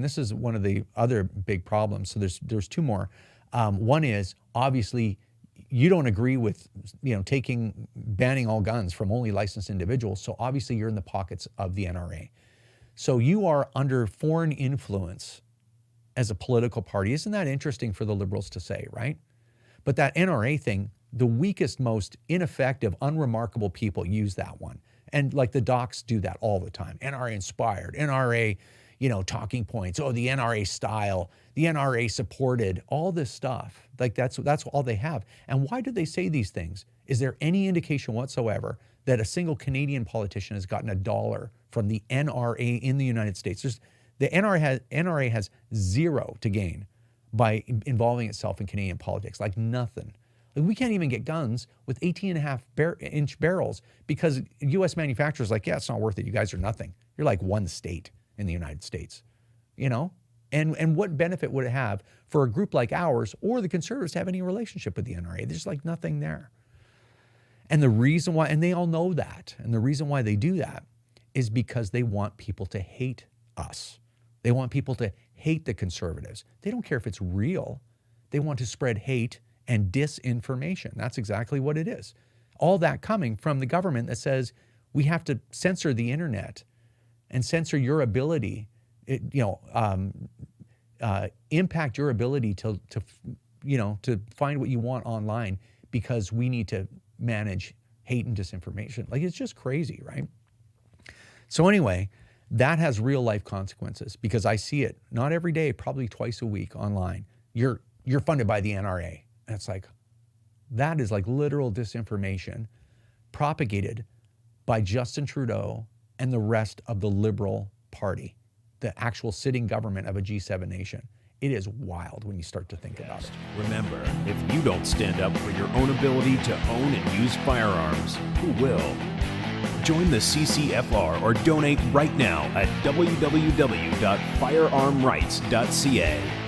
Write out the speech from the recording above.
this is one of the other big problems. So there's two more. One is obviously you don't agree with, banning all guns from only licensed individuals. So obviously you're in the pockets of the NRA. So you are under foreign influence as a political party. Isn't that interesting for the Liberals to say, right? But that NRA thing, the weakest, most ineffective, unremarkable people use that one. And like the docs do that all the time. NRA inspired, NRA, talking points. Oh, the NRA style, the NRA supported, all this stuff. Like that's all they have. And why do they say these things? Is there any indication whatsoever that a single Canadian politician has gotten $1 from the NRA in the United States? The NRA has zero to gain by involving itself in Canadian politics, like nothing. Like we can't even get guns with 18.5-inch barrels because U.S. manufacturers are like, yeah, it's not worth it. You guys are nothing. You're like one state in the United States, And what benefit would it have for a group like ours or the Conservatives to have any relationship with the NRA? There's like nothing there. And the reason why, and they all know that, and the reason why they do that is because they want people to hate us. They want people to hate the Conservatives. They don't care if it's real. They want to spread hate and disinformation. That's exactly what it is. All that coming from the government that says we have to censor the internet and censor your ability, impact your ability to find what you want online because we need to manage hate and disinformation. Like it's just crazy, right? So anyway, that has real life consequences because I see it not every day, probably twice a week online. You're funded by the NRA. And it's like, that is like literal disinformation propagated by Justin Trudeau and the rest of the Liberal Party, the actual sitting government of a G7 nation. It is wild when you start to think about it. Remember, if you don't stand up for your own ability to own and use firearms, who will? Join the CCFR or donate right now at www.firearmrights.ca.